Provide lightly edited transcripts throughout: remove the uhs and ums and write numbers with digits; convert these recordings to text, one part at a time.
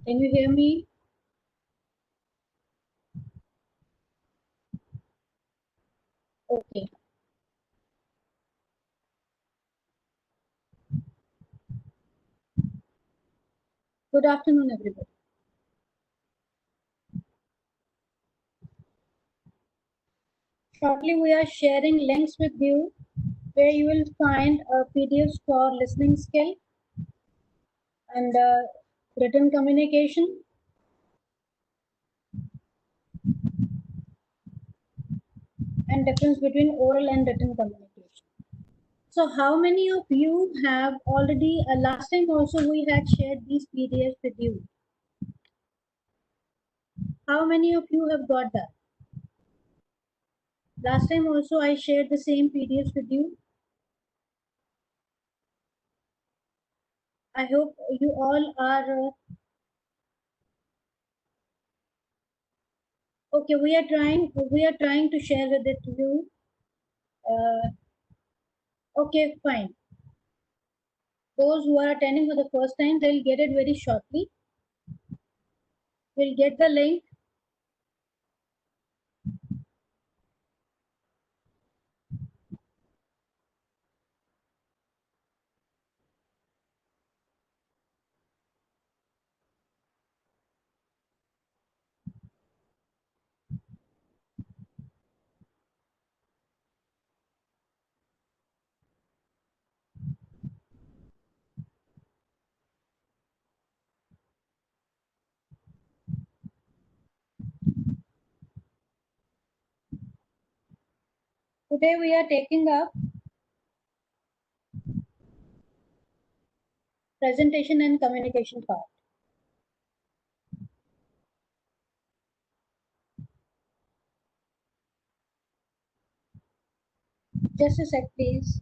Can you hear me? Okay. Good afternoon, everybody. Shortly, we are sharing links with you where you will find PDFs for listening skill and written communication. And difference between oral and written communication. So how many of you have already, last time also we had shared these PDFs with you. How many of you have got that? Last time also I shared the same PDFs with you. I hope you all are, okay, we are trying to share with it to you. Okay, fine. Those who are attending for the first time, they'll get it very shortly. We'll get the link. Today we are taking up presentation and communication part. Just a sec, please.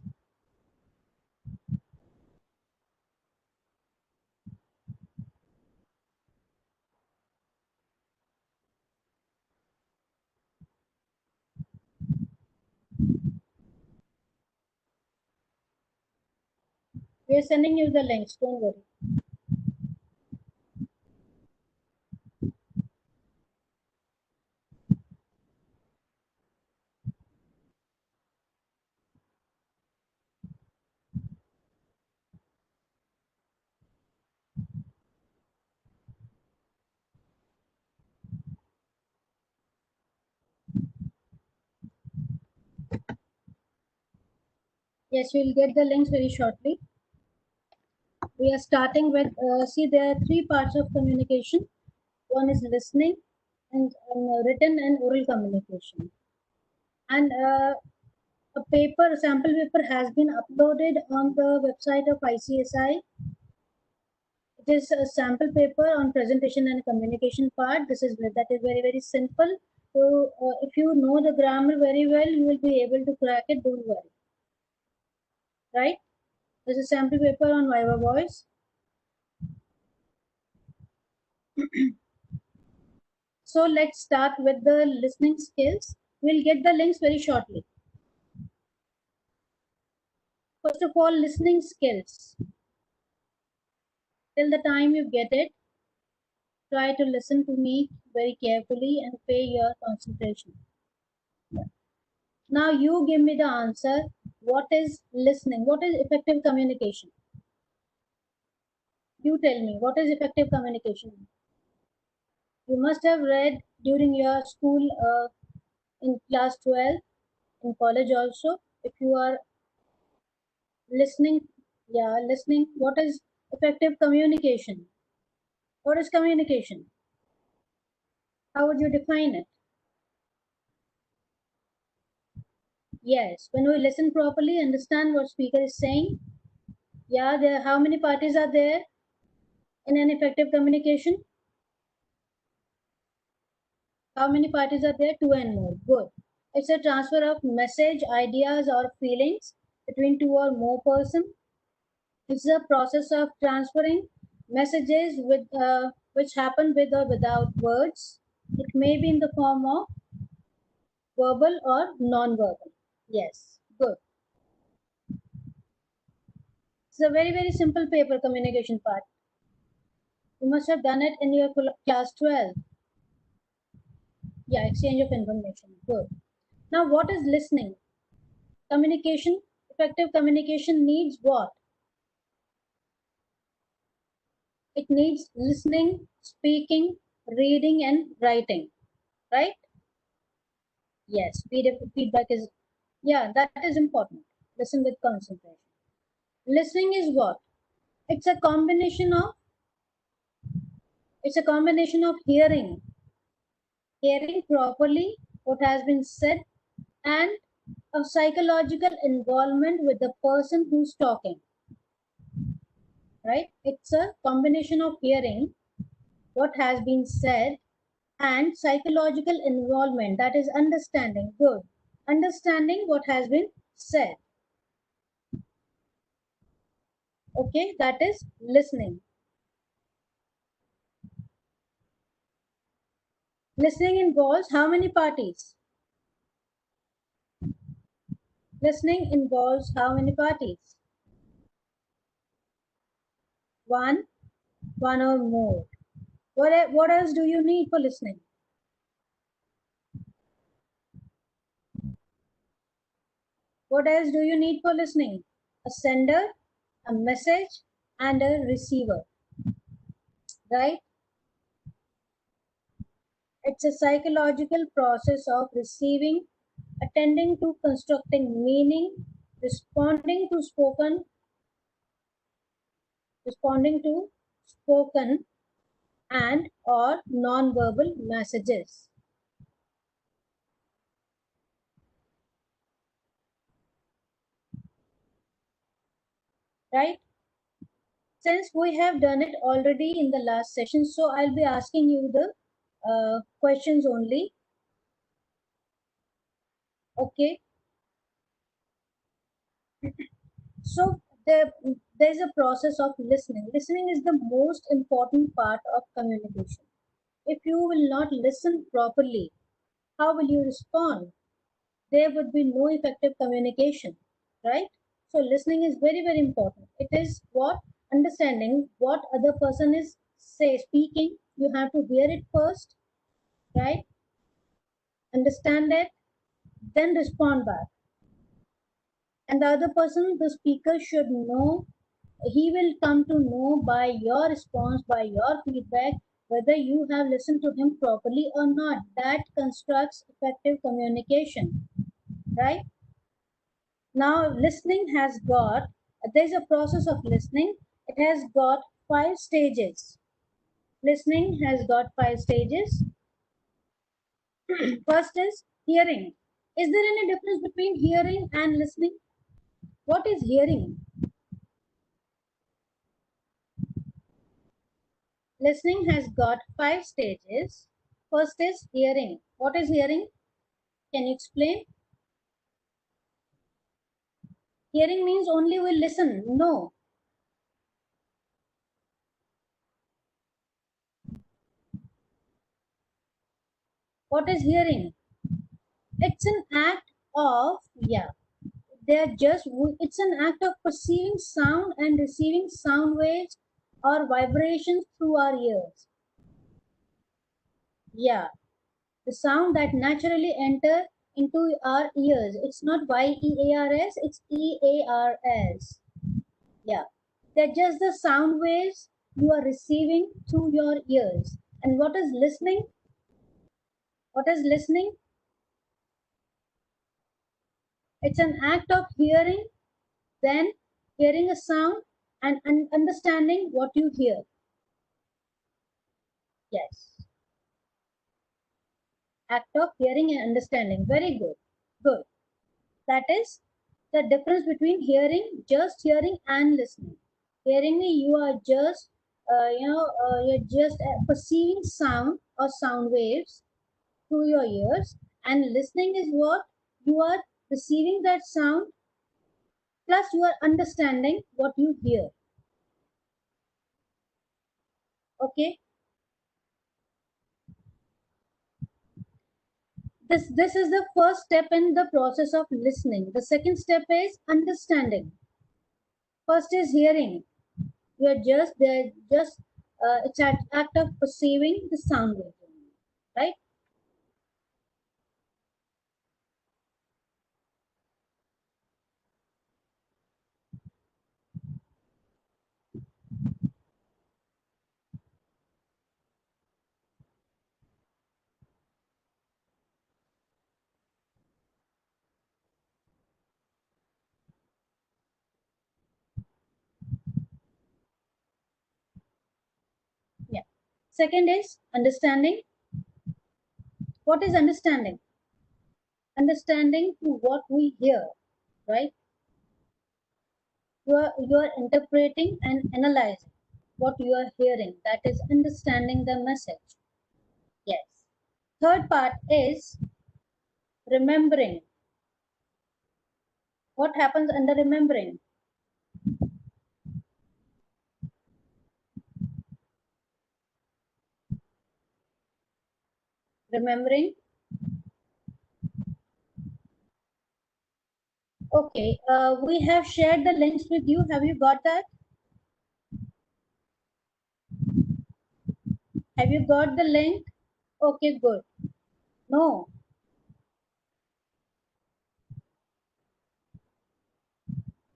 We are sending you the links, don't worry. Yes, you'll get the links very shortly. We are starting with, see, there are three parts of communication. One is listening and written and oral communication. And a paper, a sample paper has been uploaded on the website of ICSI. It is a sample paper on presentation and communication part. That is very, very simple. So if you know the grammar very well, you will be able to crack it, don't worry. Right? There's a sample paper on Viva Voice. So let's start with the listening skills. We'll get the links very shortly. First of all, listening skills. Till the time you get it, try to listen to me very carefully and pay your concentration. Now you give me the answer. What is listening? What is effective communication? You tell me, what is effective communication? You must have read during your school in class 12, in college also. If you are listening, yeah, listening, what is effective communication? What is communication? How would you define it? Yes, when we listen properly, understand what speaker is saying. Yeah, there. How many parties are there in an effective communication? How many parties are there? Two and more. Good. It's a transfer of message, ideas, or feelings between two or more persons. It's a process of transferring messages which happen with or without words. It may be in the form of verbal or non-verbal. Yes, good. It's a very, very simple paper communication part. You must have done it in your class 12. Yeah, exchange of information. Good. Now, what is listening? Communication, effective communication needs what? It needs listening, speaking, reading, and writing, right? Yes, feedback is, yeah, that is important. Listen with concentration. Listening is what? It's a combination of, it's a combination of hearing properly what has been said, and a psychological involvement with the person who's talking, right? It's a combination of hearing what has been said and psychological involvement, that is understanding. Good. Understanding what has been said. Okay, that is listening. Listening involves how many parties? Listening involves how many parties? One, one or more. What else do you need for listening? What else do you need for listening? A sender, a message, and a receiver, right? It's a psychological process of receiving, attending to constructing meaning, responding to spoken, responding to spoken and or non-verbal messages, right? Since we have done it already in the last session, so I'll be asking you the questions only. Okay. So there's a process of listening. Listening is the most important part of communication. If you will not listen properly, how will you respond? There would be no effective communication, right? So listening is very, very important. It is what? Understanding what other person is speaking. You have to hear it first, right? Understand it, then respond back. And the other person, the speaker, should know, he will come to know by your response, by your feedback, whether you have listened to him properly or not. That constructs effective communication, right? Now, listening has got, there's a process of listening. It has got 5 stages. Listening has got 5 stages. First is hearing. Is there any difference between hearing and listening? What is hearing? Listening has got 5 stages. First is hearing. What is hearing? Can you explain? Hearing means only we listen. No. What is hearing? It's an act of, yeah, they're just, it's an act of perceiving sound and receiving sound waves or vibrations through our ears. Yeah, the sound that naturally enter into our ears. It's not YEARS, it's EARS. Yeah, they're just the sound waves you are receiving through your ears. And what is listening? What is listening? It's an act of hearing, then hearing a sound and understanding what you hear. Yes. Act of hearing and understanding. Very good. Good. That is the difference between hearing, just hearing, and listening. Hearing, you are just, you're just perceiving sound or sound waves through your ears, and listening is what? You are receiving that sound, plus you are understanding what you hear. Okay. This is the first step in the process of listening. The second step is understanding. First is hearing. You're just there, just It's an act of perceiving the sound wave, right? Yeah. Second is understanding. What is understanding? Understanding to what we hear, right? You are interpreting and analyzing what you are hearing. That is understanding the message. Yes. Third part is remembering. What happens under remembering? Remembering. Okay. We have shared the links with you. Have you got that? Have you got the link? Okay, good. No,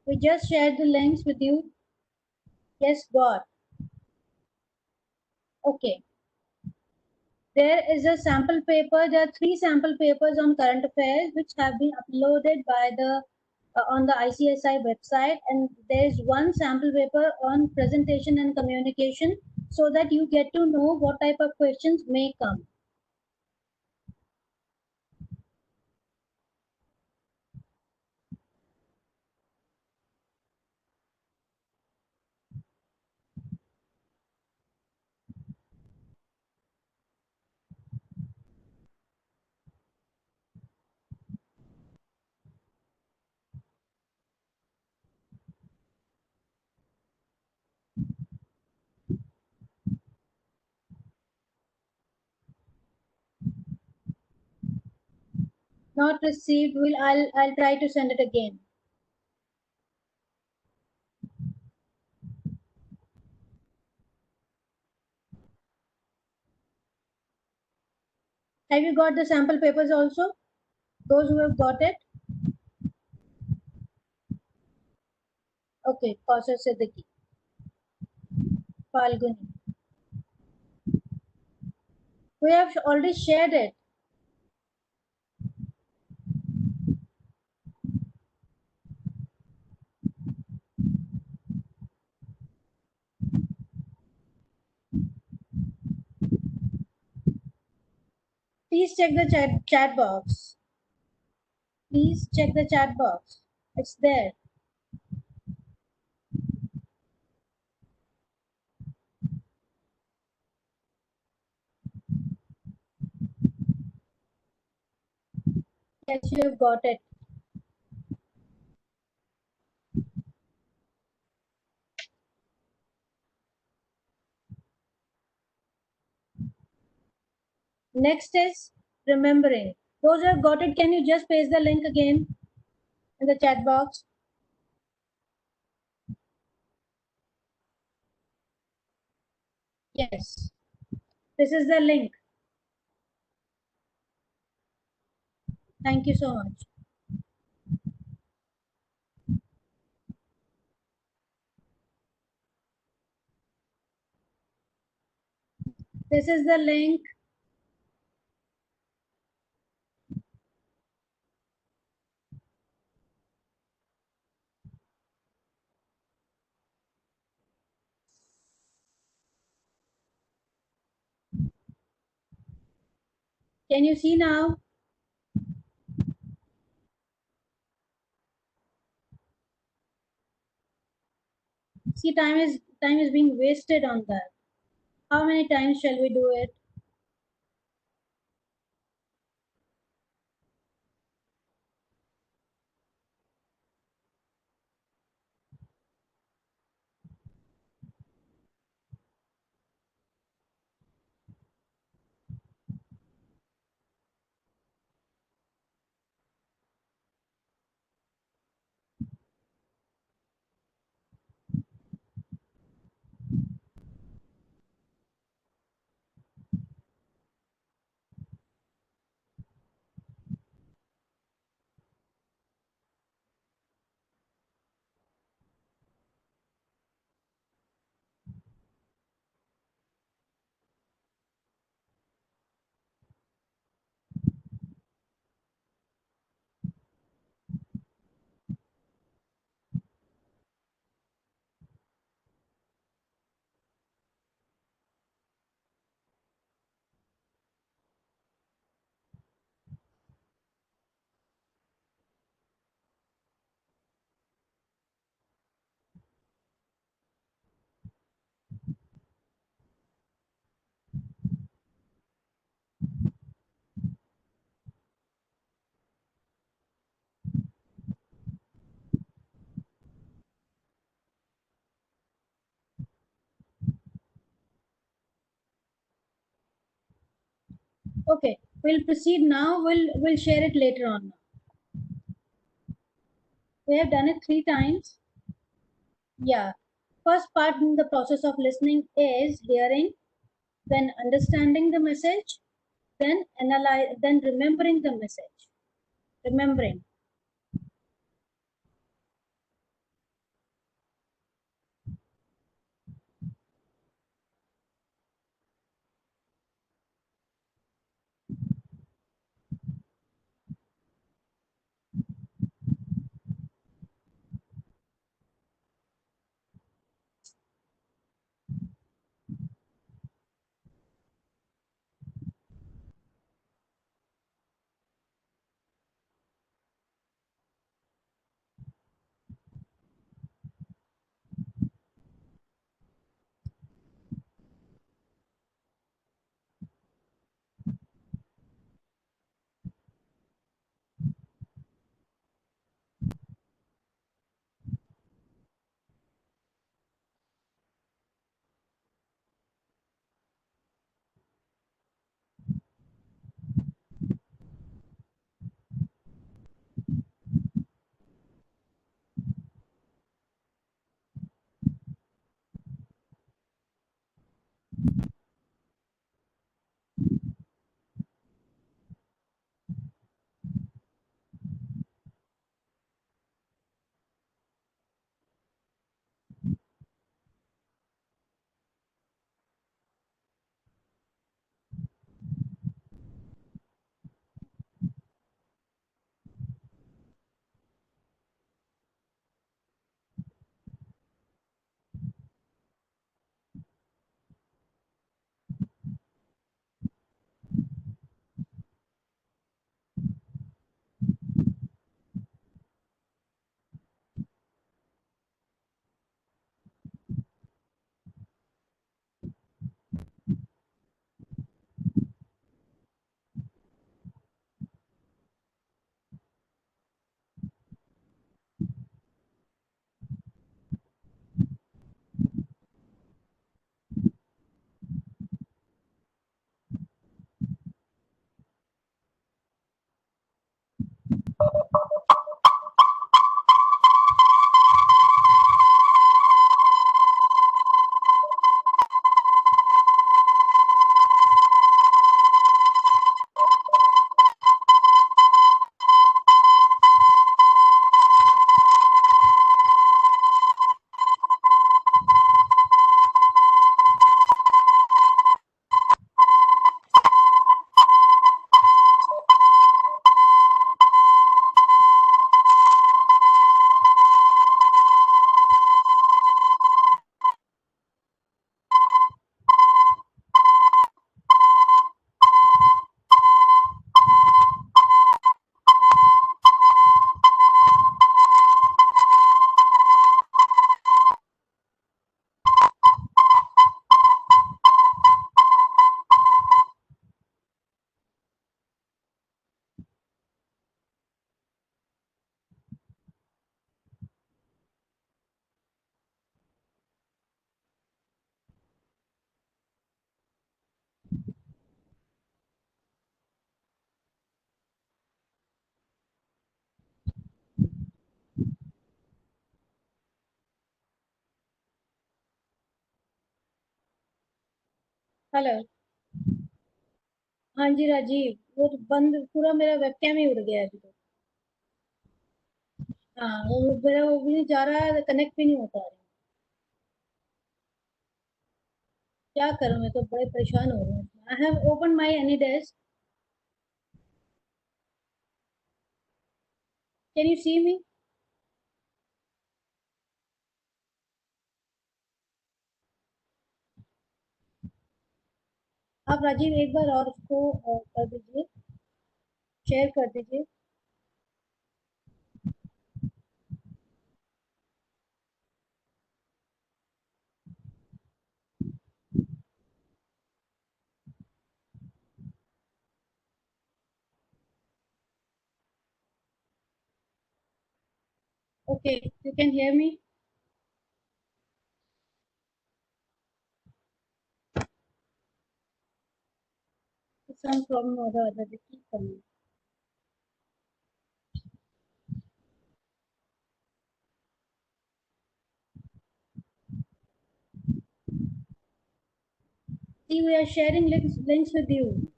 we just shared the links with you. Yes, got. Okay. There is a sample paper. There are three sample papers on current affairs which have been uploaded by the on the ICSI website, and there is one sample paper on presentation and communication, so that you get to know what type of questions may come. Not received. I'll try to send it again. Have you got the sample papers also? Those who have got it? Okay, Kochhar Siddiqui, Falguni. We have already shared it. Please check the chat box. Please check the chat box. It's there. Yes, you have got it. Next is remembering. Those who have got it, can you just paste the link again in the chat box? Yes. This is the link. Thank you so much. This is the link. Can you see now? See, time is being wasted on that. How many times shall we do it? Okay, we'll proceed now. We'll share it later on. We have done it 3 times. Yeah. First part in the process of listening is hearing, then understanding the message, then analyze, then remembering the message. Remembering. Hello. हाँ जी राजीव, वो तो बंद पूरा मेरा webcam ही उड़ गया है अभी तो। हाँ, वो मेरा वो भी नहीं जा रहा है, कनेक्ट भी नहीं हो पा रहा। क्या करूँ, मैं तो बड़े परेशान हो रही हूँ। I have open my AnyDesk. Can you see me? आप राजीव एक बार और उसको कर दीजिए, शेयर कर दीजिए। Okay, you can hear me? some problem or the other, they keep coming. See, we are sharing links with you.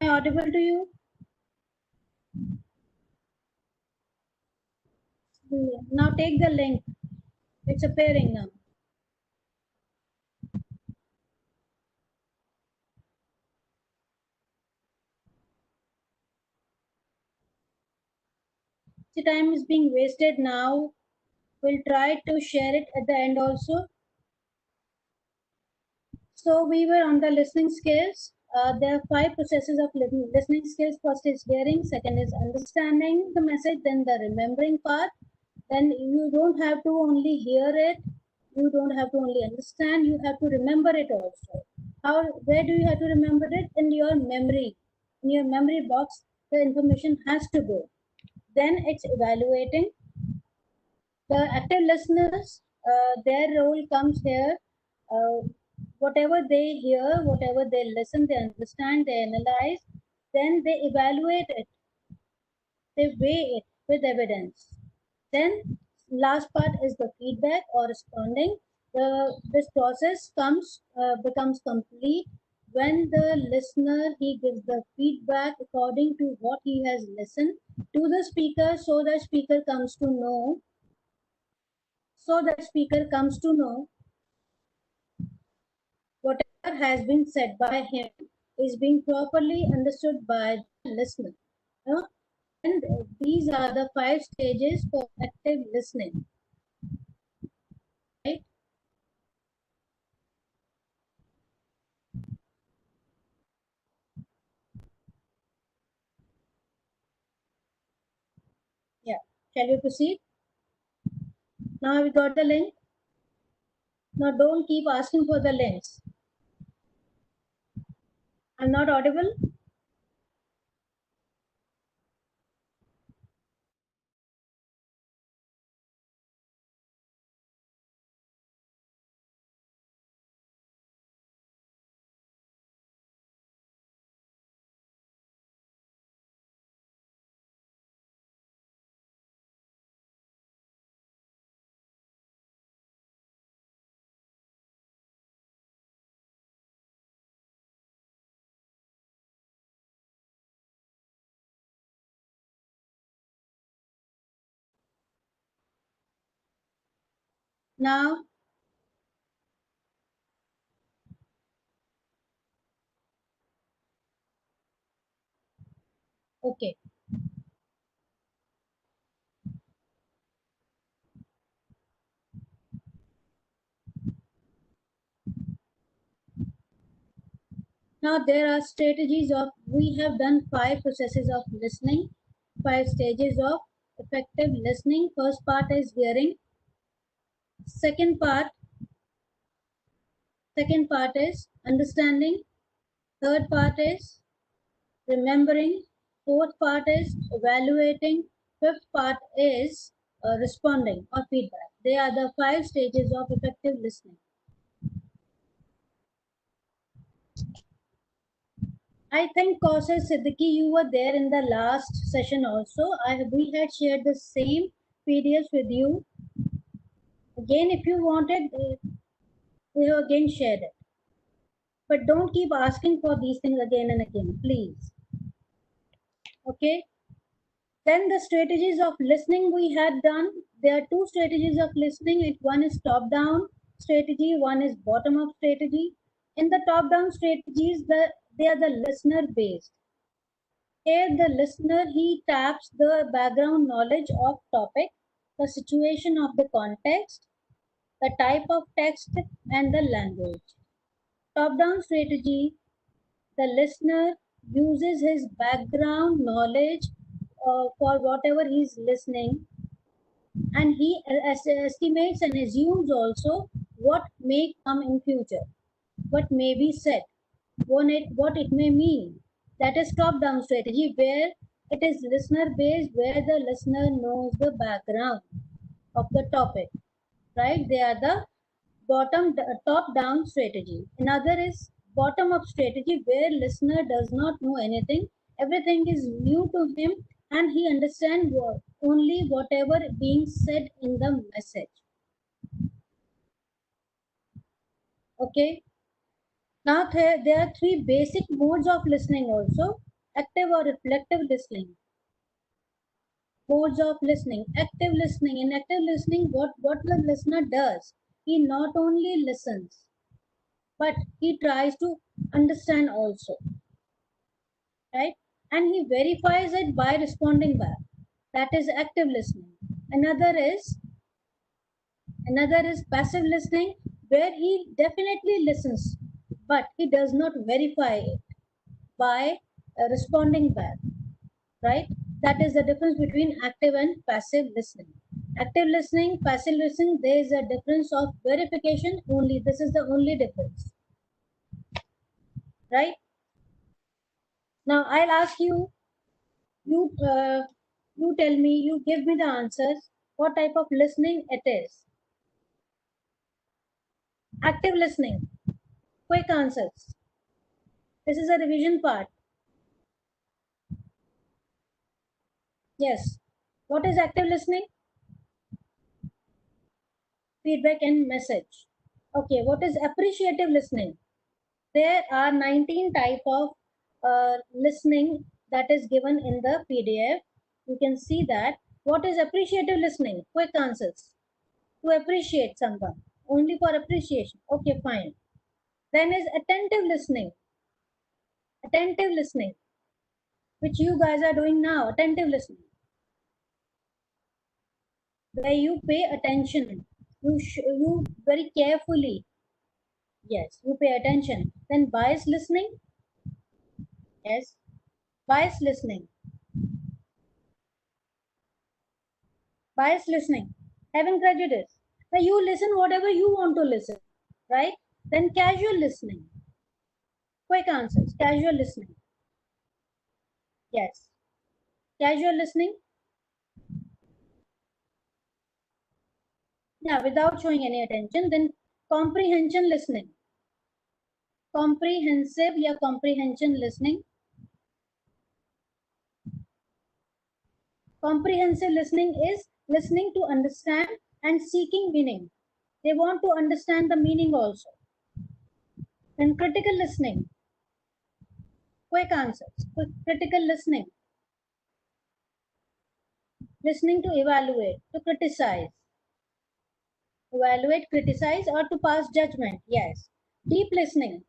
Am I audible to you? Now take the link. It's appearing now. See, time is being wasted now. We'll try to share it at the end also. So we were on the listening skills. There are 5 processes of listening skills. First is hearing, second is understanding the message, then the remembering part. Then you don't have to only hear it, you don't have to only understand, you have to remember it also. How? Where do you have to remember it? In your memory. In your memory box, the information has to go. Then it's evaluating. The active listeners, their role comes here. Whatever they hear, whatever they listen, they understand, they analyze, then they evaluate it, they weigh it with evidence. Then last part is the feedback or responding. This process becomes complete when the listener he gives the feedback according to what he has listened to the speaker, so the speaker comes to know. So the speaker comes to know whatever has been said by him is being properly understood by the listener. Uh, And these are the 5 stages for active listening. Right? Yeah. Shall we proceed? Now we got the link. Now don't keep asking for the links. I'm not audible. Now, okay. Now there are strategies of, we have done 5 processes of listening, 5 stages of effective listening. First part is hearing. Second part, second part is understanding. Third part is remembering. Fourth part is evaluating. Fifth part is responding or feedback. They are the 5 stages of effective listening. I think Kausar Siddiqui, you were there in the last session also. We had shared the same PDFs with you. Again, if you wanted, we have again shared it. But don't keep asking for these things again and again, please. Okay? Then the strategies of listening we had done. There are 2 strategies of listening. One is top-down strategy, one is bottom-up strategy. In the top-down strategies, they are the listener-based. Here, the listener he taps the background knowledge of topic, the situation of the context, the type of text, and the language. Top-down strategy, the listener uses his background knowledge for whatever he's listening, and he estimates and assumes also what may come in future, what may be said, what it may mean. That is top-down strategy, where it is listener-based, where the listener knows the background of the topic. Right? They are the top-down strategy. Another is bottom-up strategy where listener does not know anything. Everything is new to him and he understands only whatever being said in the message. Okay. Now there are three basic modes of listening also. Active or reflective listening. Modes of listening. Active listening. In active listening, what the listener does, he not only listens, but he tries to understand also, right? And he verifies it by responding back. That is active listening. Another is passive listening, where he definitely listens, but he does not verify it by responding back, right? That is the difference between active and passive listening. Active listening, passive listening, there is a difference of verification only. This is the only difference, right? Now I'll ask you, you you tell me, you give me the answers. What type of listening it is? Active listening. Quick answers. This is a revision part. Yes. What is active listening? Feedback and message. Okay. What is appreciative listening? There are 19 type of listening that is given in the PDF. You can see that. What is appreciative listening? Quick answers. To appreciate someone. Only for appreciation. Okay, fine. Then is attentive listening. Attentive listening, which you guys are doing now. Attentive listening, where you pay attention. You very carefully. Yes, you pay attention. Then bias listening. Yes, bias listening. Bias listening, having prejudice. Now you listen whatever you want to listen, right? Then casual listening. Quick answers. Casual listening. Yes. Casual listening. Yeah, without showing any attention. Then comprehension listening. Comprehensive या comprehension listening. Comprehensive listening is listening to understand and seeking meaning. They want to understand the meaning also. Then critical listening. Quick answers. Critical listening. Listening to evaluate, to criticize. Evaluate, criticize, or to pass judgment. Yes. Deep listening.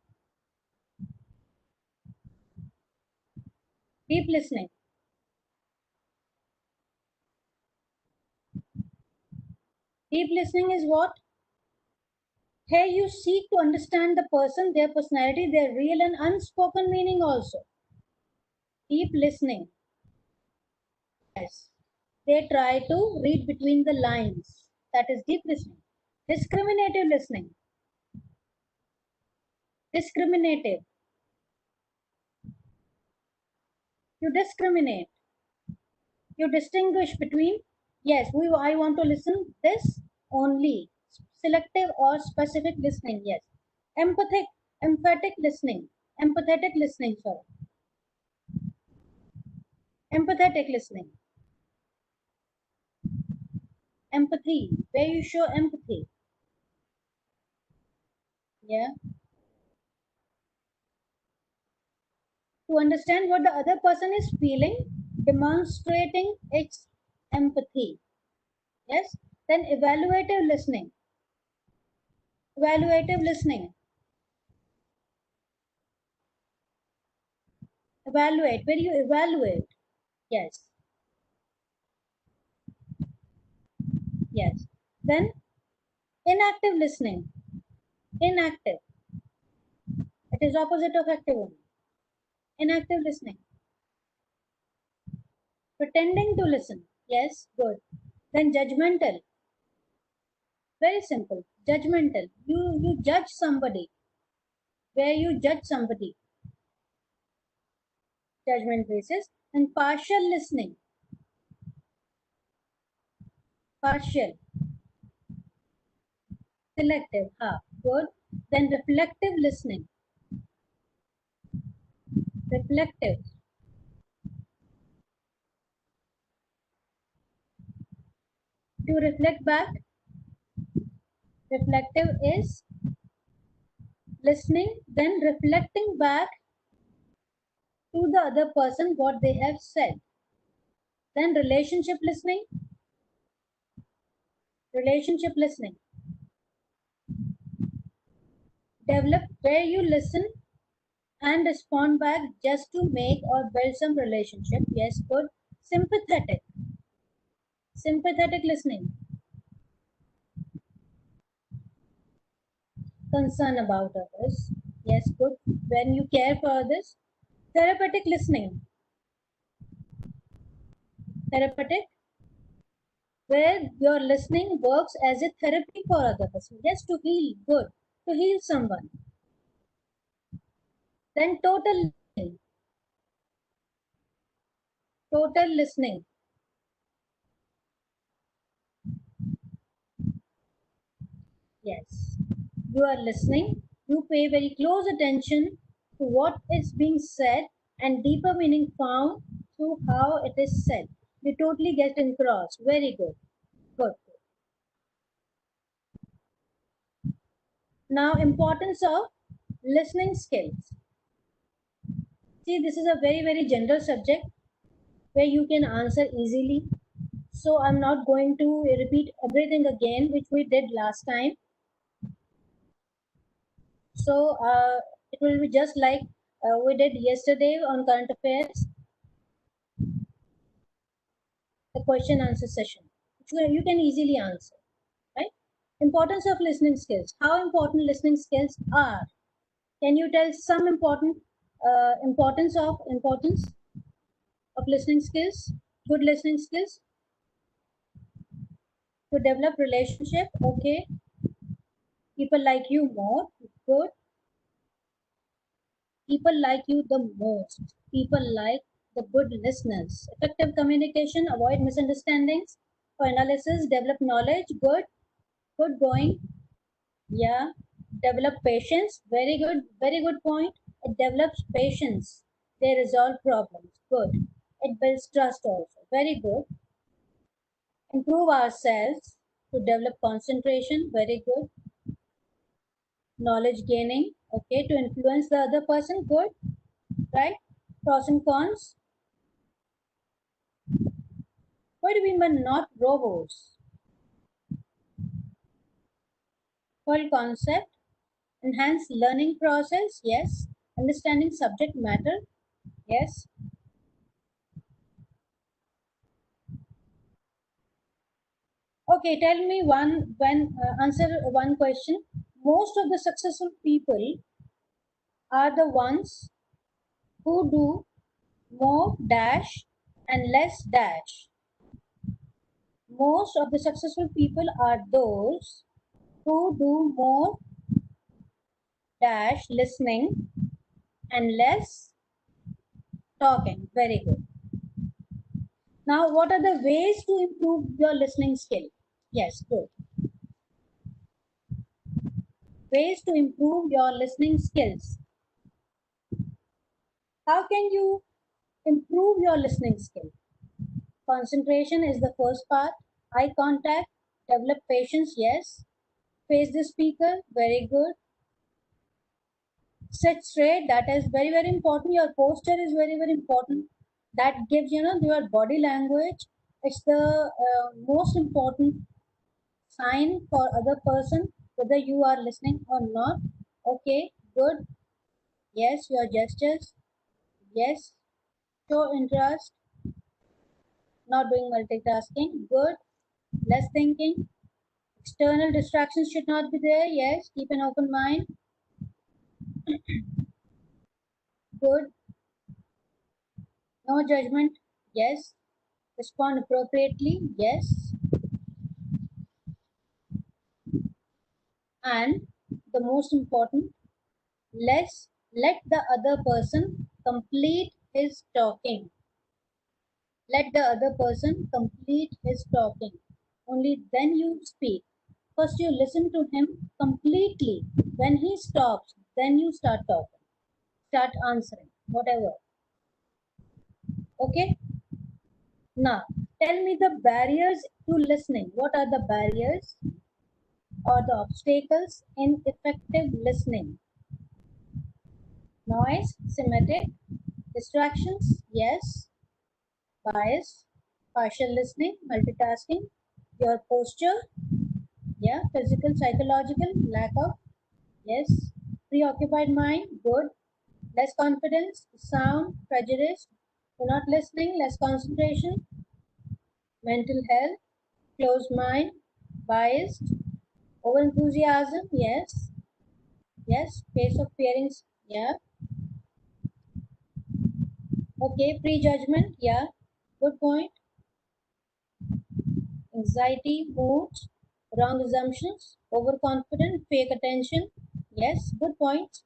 Deep listening. Deep listening is what? Here you seek to understand the person, their personality, their real and unspoken meaning also. Deep listening. Yes. They try to read between the lines. That is deep listening. Discriminative listening. Discriminative. You discriminate. You distinguish between, yes, I want to listen this only. Selective or specific listening, yes. Emphatic listening. Empathetic listening, sorry. Empathetic listening. Empathy, where you show empathy. Yeah. To understand what the other person is feeling, demonstrating its empathy. Yes. Then evaluative listening. Evaluative listening. Evaluate, where you evaluate. Yes. Yes. Then inactive listening. Inactive. It is opposite of active only. Inactive listening. Pretending to listen. Yes, good. Then judgmental. Very simple. Judgmental. You judge somebody. Where you judge somebody. Judgment basis. And partial listening. Partial. Selective. Ha. Good. Then reflective listening. reflective. To reflect back, reflective is listening, then reflecting back to the other person what they have said. Then relationship listening. Develop where you listen and respond back just to make or build some relationship. Yes, good. Sympathetic listening. Concern about others. Yes, good. When you care for others. Therapeutic listening. Therapeutic, where your listening works as a therapy for other person. Yes, to heal, good. To heal someone. Then total listening. Yes, you are listening. You pay very close attention to what is being said and deeper meaning found through how it is said. You totally get across. Very good. Good. Now, importance of listening skills. See, this is a very general subject where you can answer easily. So I'm not going to repeat everything again, which we did last time. So it will be just like we did yesterday on current affairs, the question answer session, which you can easily answer, right? Importance of listening skills. How important listening skills are? Can you tell some importance of listening skills? Good listening skills to develop relationship. Okay, people like you more. Good. People like you the most. People like the good listeners. Effective communication, avoid misunderstandings. For analysis, develop knowledge. Good. Good going. Yeah. Develop patience. Very good. Very good point. It develops patience. They resolve problems. Good. It builds trust also. Very good. Improve ourselves to develop concentration. Very good. Knowledge gaining. Okay. To influence the other person. Good. Right. Pros and cons. What do we mean not robots? Whole concept, enhance learning process, yes. Understanding subject matter, yes. Okay, tell me answer one question. Most of the successful people are the ones who do more dash and less dash. Most of the successful people are those who do more dash listening and less talking. Very good. Now, what are the ways to improve your listening skill? Yes, good. Ways to improve your listening skills. How can you improve your listening skill? Concentration is the first part. Eye contact, develop patience, yes. Face the speaker, very good. Sit straight, that is very important. Your posture is very important. That gives, your body language. It's the most important sign for other person whether you are listening or not. Okay, good. Yes, your gestures. Yes, show interest. Not doing multitasking. Good. Less thinking. External distractions should not be there. Yes, keep an open mind. Good. No judgment. Yes. Respond appropriately. Yes. And the most important, let the other person complete his talking. Let the other person complete his talking. Only then you speak. First you listen to him completely. When he stops, then you start talking. Start answering. Whatever. Okay. Now, tell me the barriers to listening. What are the barriers or the obstacles in effective listening? Noise, symmetric, distractions, yes, bias, partial listening, multitasking, your posture, yeah, physical, psychological, lack of, yes, preoccupied mind, good, less confidence, sound, prejudice, you're not listening, less concentration, mental health, closed mind, biased, over enthusiasm, yes, yes, pace of fearing, yeah, okay, prejudgment, yeah, good point, anxiety, moods, wrong assumptions, overconfident, fake attention, yes, good point,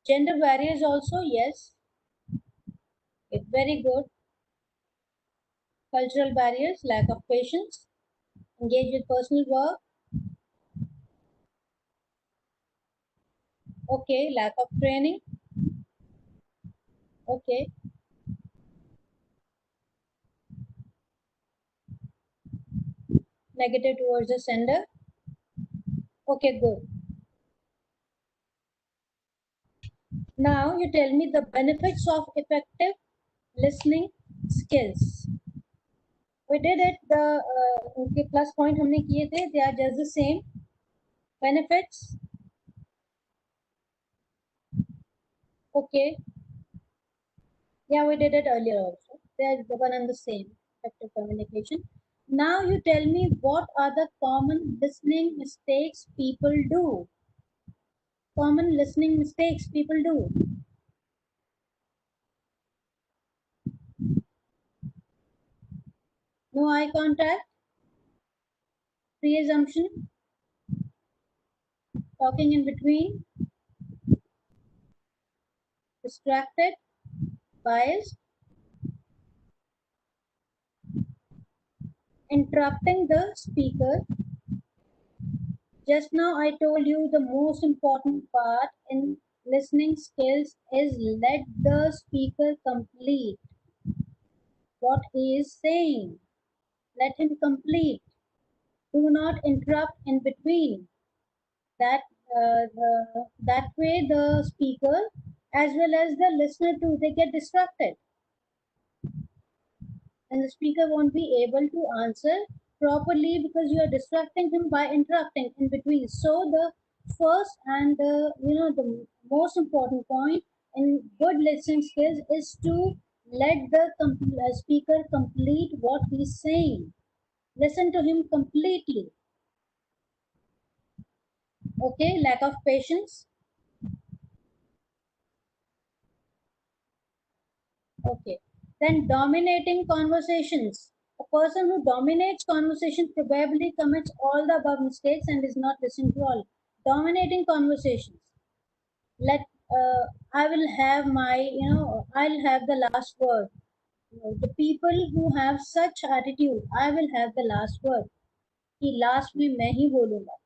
gender barriers also, yes, okay, very good, cultural barriers, lack of patience, engage with personal work, okay, lack of training, okay, negative towards the sender, okay, good. Now you tell me the benefits of effective listening skills. We did it. The उनके plus point हमने किए थे. They are just the same. Benefits. Okay. Yeah, we did it earlier also. They are the one and the same. Effective communication. Now you tell me what are the common listening mistakes people do. Common listening mistakes people do. No eye contact. Pre-assumption. Talking in between. Distracted. Biased. Interrupting the speaker. Just now I told you the most important part in listening skills is let the speaker complete what he is saying. Let him complete. Do not interrupt in between. That that way the speaker as well as the listener too they get distracted and the speaker won't be able to answer properly because you are distracting him by interrupting in between. So the first and the the most important point in good listening skills is to let the speaker complete what he's saying. Listen to him completely. Okay, lack of patience. Okay, then dominating conversations. A person who dominates conversation probably commits all the above mistakes and is not listening to all. Dominating conversations. Let I will have my I'll have the last word. The people who have such attitude, I will have the last word. कि last में मैं ही बोलूँगा.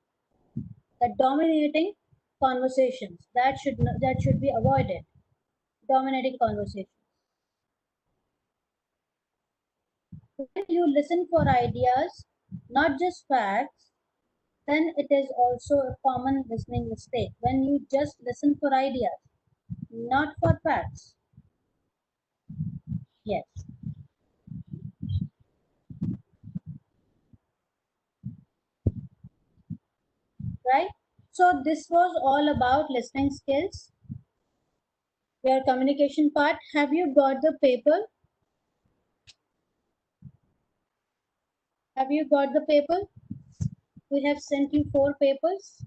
That dominating conversations that should be avoided. Dominating conversations. When you listen for ideas, not just facts, then it is also a common listening mistake. When you just listen for ideas, not for facts. Yes, right? So this was all about listening skills. Your communication part. Have you got the paper? Have you got the paper? We have sent you 4 papers.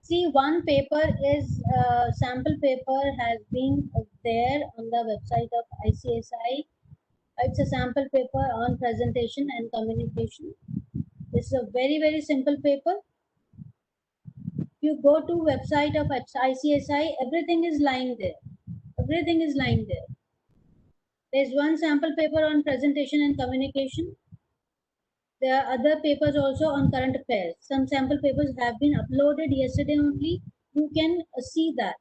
See, one paper is sample paper has been there on the website of ICSI. It's a sample paper on presentation and communication. This is a very simple paper. You go to website of ICSI, everything is lying there. Everything is lying there. There's one sample paper on presentation and communication. There are other papers also on current affairs. Some sample papers have been uploaded yesterday only. You can see that.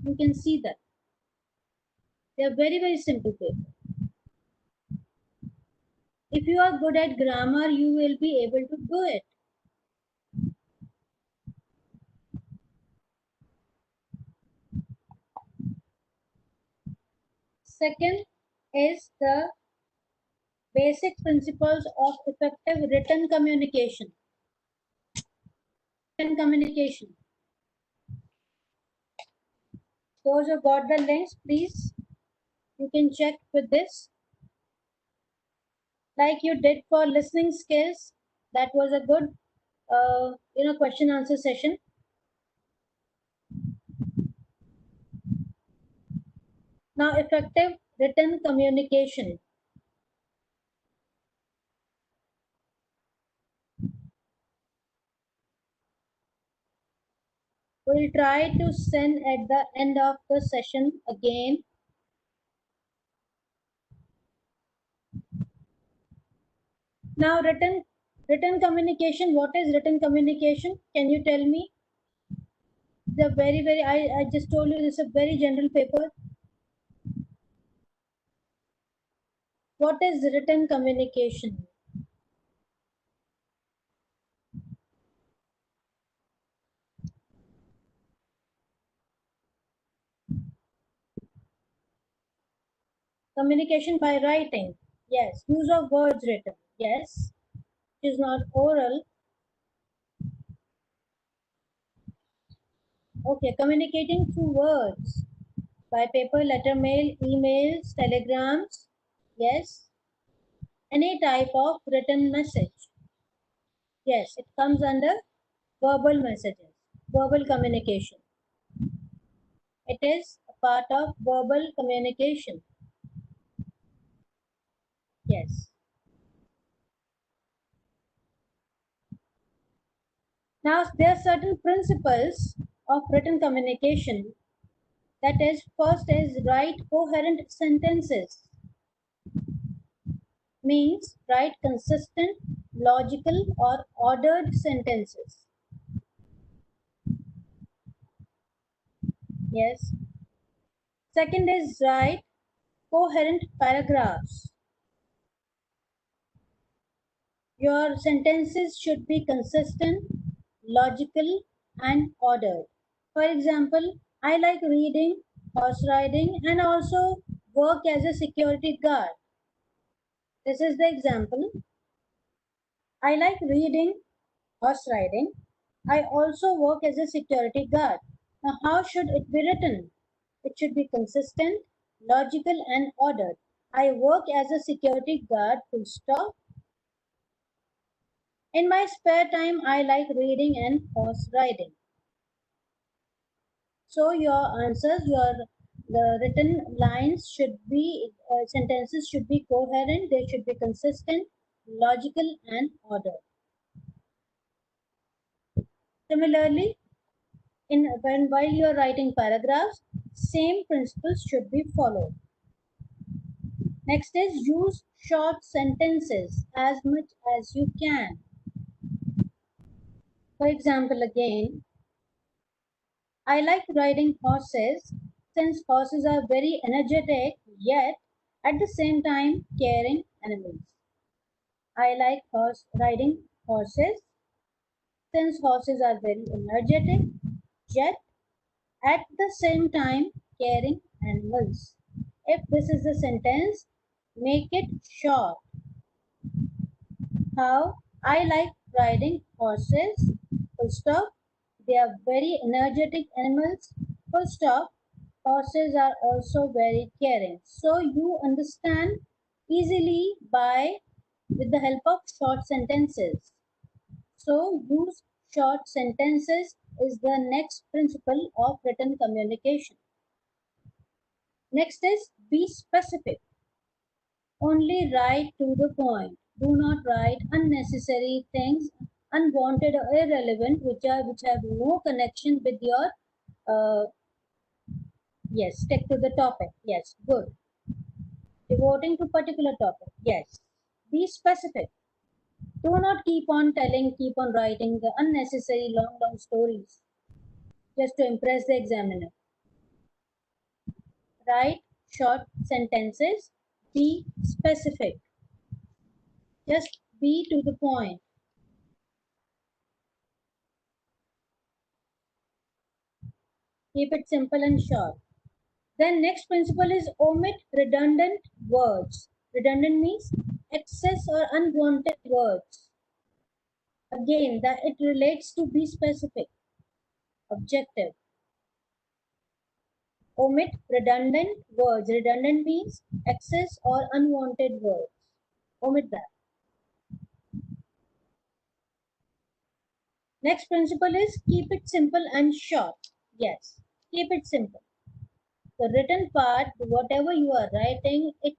You can see that. They are very, very simple paper. If you are good at grammar, you will be able to do it. Second is the basic principles of effective written communication. Written communication. Those who got the links, please, you can check with this. Like you did for listening skills, that was a good, question answer session. Now, effective written communication. We'll try to send at the end of the session again. Now, written communication. What is written communication? Can you tell me? The very, very. I just told you this is a very general paper. What is written communication? Communication by writing. Yes. Use of words written. Yes. It is not oral. Okay. Communicating through words. By paper, letter, mail, emails, telegrams. Yes. Any type of written message. Yes. It comes under verbal messages. Verbal communication. It is a part of verbal communication. Yes. Now, there are certain principles of written communication. That is, first is write coherent sentences. Means write consistent, logical, or ordered sentences. Yes. Second is write coherent paragraphs. Your sentences should be consistent, logical, and ordered. For example, I like reading, horse riding, and also work as a security guard. This is the example. I like reading, horse riding. I also work as a security guard. Now, how should it be written? It should be consistent, logical, and ordered. I work as a security guard, full stop. In my spare time, I like reading and horse riding. So your answers, the written lines should be, sentences should be coherent, they should be consistent, logical, and ordered. Similarly, while you are writing paragraphs, same principles should be followed. Next is use short sentences as much as you can. For example, again, I like riding horses since horses are very energetic yet at the same time caring animals. I like riding horses since horses are very energetic yet at the same time caring animals. If this is the sentence, make it short. How? I like riding horses. Full stop. They are very energetic animals. Full stop. Horses are also very caring. So you understand easily by with the help of short sentences. So use short sentences is the next principle of written communication. Next is be specific. Only write to the point. Do not write unnecessary things, unwanted or irrelevant, which have no connection with your. Yes, stick to the topic. Yes, good. Devoting to particular topic. Yes, be specific. Do not keep on telling, keep on writing the unnecessary long stories just to impress the examiner. Write short sentences. Be specific. Just be to the point. Keep it simple and short. Then next principle is omit redundant words. Redundant means excess or unwanted words. Again, that it relates to be specific, objective. Omit redundant words. Redundant means excess or unwanted words. Omit that. Next principle is keep it simple and short. Yes, keep it simple. The written part, whatever you are writing, it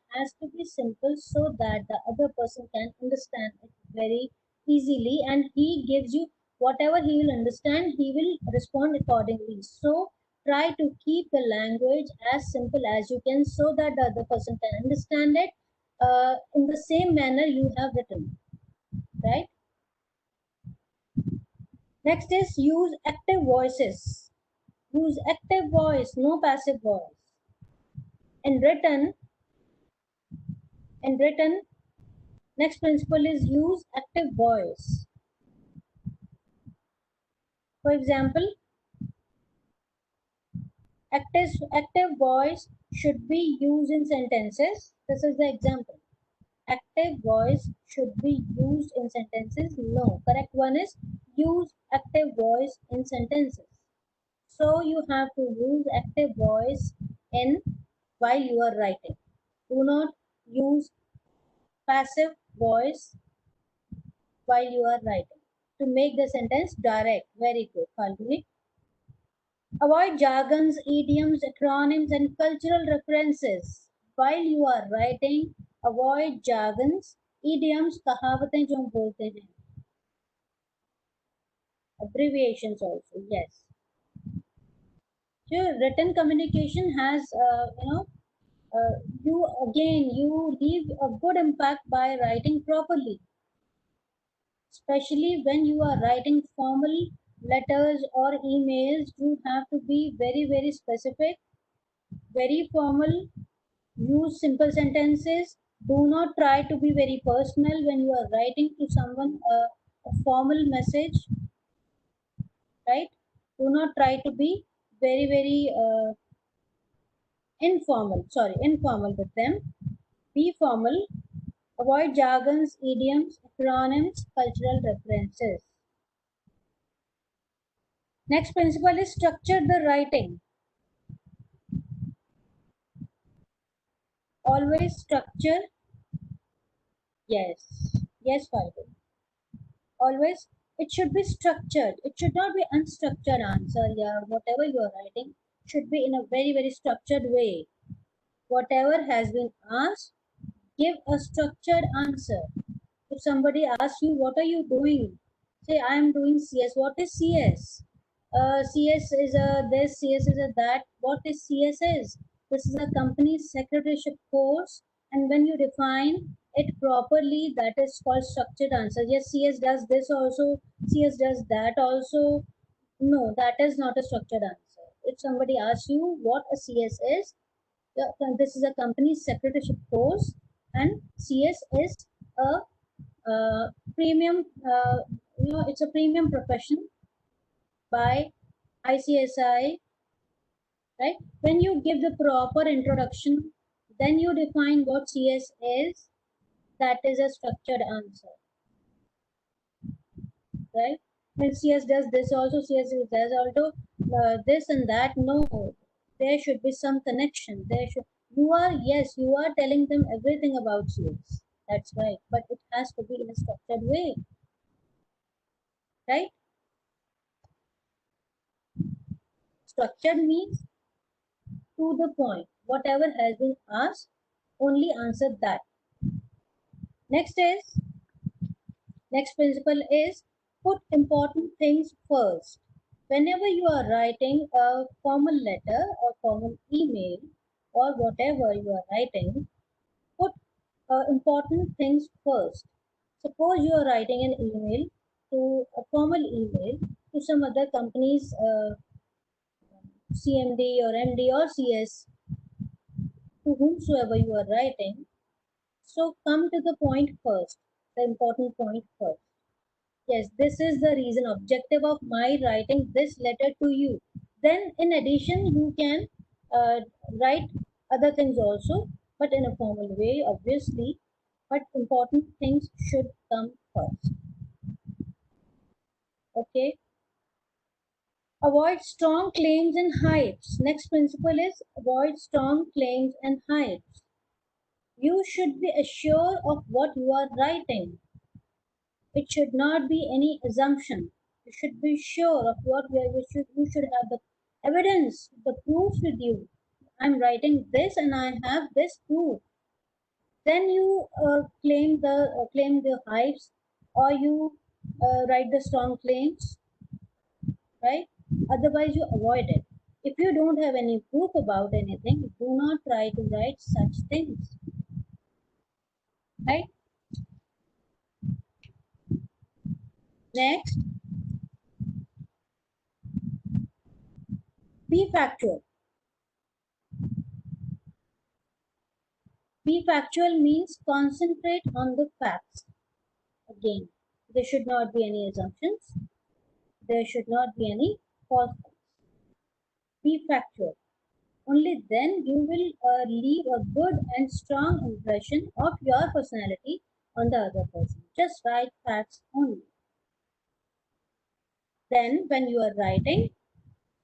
has to be simple so that the other person can understand it very easily, and he gives you whatever he will understand, he will respond accordingly. So try to keep the language as simple as you can so that the other person can understand it in the same manner you have written, right? Next is use active voices. Use active voice, no passive voice. In written, in written, next principle is use active voice. For example, active voice should be used in sentences. This is the example. Active voice should be used in sentences. No, correct one is use active voice in sentences. So you have to use active voice in while you are writing. Do not use passive voice while you are writing to make the sentence direct. Very good, Falguni. Avoid jargons, idioms, acronyms, and cultural references. While you are writing, avoid jargons, idioms, कहावतें जो हम बोलते हैं, abbreviations also. Yes. So written communication has, you leave a good impact by writing properly, especially when you are writing formal letters or emails. You have to be very, very specific, very formal. Use simple sentences. Do not try to be very personal when you are writing to someone a formal message, right? Do not try to be very, very informal with them. Be formal. Avoid jargons, idioms, acronyms, cultural references. Next principle is structure the writing. Always structure. Yes. Yes, Falguni. Always it should be structured. It should not be unstructured answer. Yeah, whatever you are writing should be in a very, very structured way. Whatever has been asked, give a structured answer. If somebody asks you, what are you doing? Say, I am doing CS. What is CS? CS is a this, CS is a that. What is CS is? This is a company secretaryship course, and when you define it properly, that is called structured answer. Yes, CS does this also, CS does that also. No, that is not a structured answer. If somebody asks you what a CS is, this is a company secretaryship course, and CS is a premium, it's a premium profession by ICSI, right? When you give the proper introduction, then you define what CS is, that is a structured answer, right? When CS does this also, CS does also this and that. No, there should be some connection. You are telling them everything about CS. That's right, but it has to be in a structured way, right? Structured means to the point. Whatever has been asked, only answer that. Next is, next principle is put important things first. Whenever you are writing a formal letter or formal email or whatever you are writing, put important things first. Suppose you are writing an email to a formal email to some other company's CMD or MD or CS, to whomsoever you are writing. So come to the point first, the important point first. Yes, this is the reason, objective of my writing this letter to you. Then, in addition, you can write other things also, but in a formal way, obviously. But important things should come first. Okay. Avoid strong claims and hypes. Next principle is avoid strong claims and hypes. You should be assured of what you are writing. It should not be any assumption. You should be sure of what you should have the evidence, the proofs with you. I'm writing this and I have this proof. Then you claim the hypes, or you write the strong claims, right? Otherwise, you avoid it. If you don't have any proof about anything, do not try to write such things, right? Next, be factual. Be factual means concentrate on the facts. Again, there should not be any assumptions. There should not be any false facts. Be factual. Only then you will leave a good and strong impression of your personality on the other person. Just write facts only. Then, when you are writing,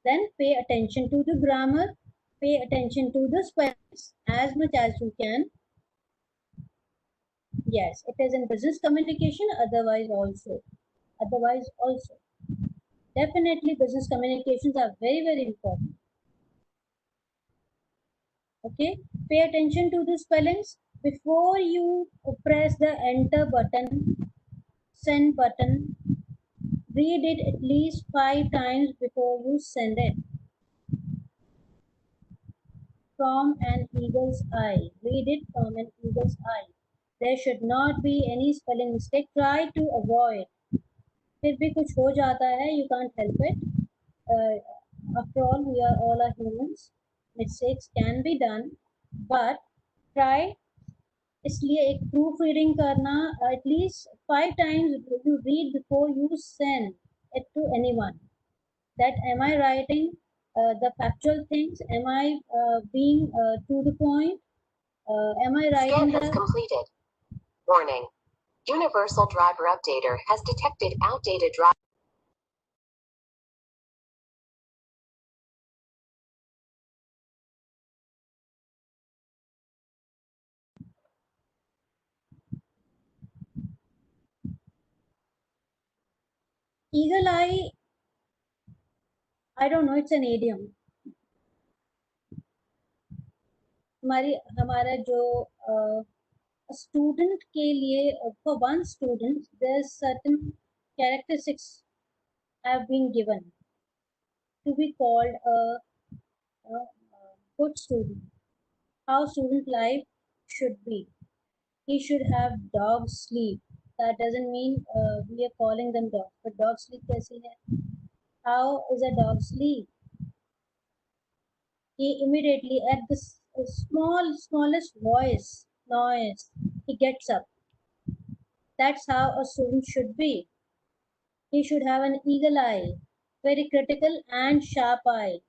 then pay attention to the grammar, pay attention to the spellings as much as you can. Yes, it is in business communication, otherwise also. Definitely business communications are very, very important. Okay, pay attention to the spellings before you press the enter button, send button. Read it at least 5 times before you send it. From an eagle's eye. Read it from an eagle's eye. There should not be any spelling mistake. Try to avoid. फिर भी कुछ हो जाता है, you can't help it. After all, we are all are humans. Mistakes can be done, but try. इसलिए एक proof reading करना, at least 5 times you read before you send it to anyone. That am I writing the factual things? Am I being to the point? Am I writing Scan has completed. Warning. Universal Driver Updater has detected outdated driver. Eagle eye, I don't know, it's an idiom. हमारा जो student के लिए, for one student there's certain characteristics have been given to be called a good student. How student life should be. He should have dog sleep. That doesn't mean we are calling them dogs, but dog sleep कैसी है? How is a dog sleep? He immediately at the smallest noise, he gets up. That's how a student should be. He should have an eagle eye, very critical and sharp eye.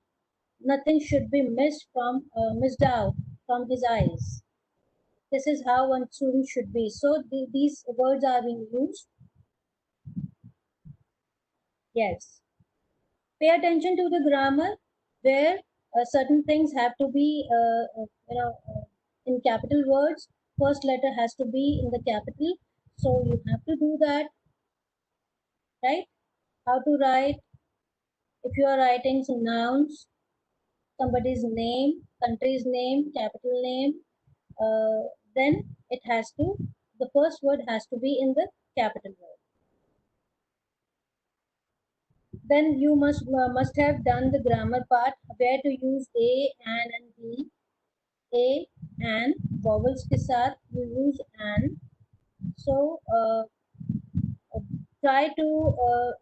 Nothing should be missed out from his eyes. This is how one student should be. So these words are being used. Yes. Pay attention to the grammar, where certain things have to be, in capital words. First letter has to be in the capital. So you have to do that, right? How to write. If you are writing some nouns, somebody's name, country's name, capital name, then the first word has to be in the capital word. Then you must have done the grammar part, where to use a, an and b. A and vowels के साथ you use and. So try to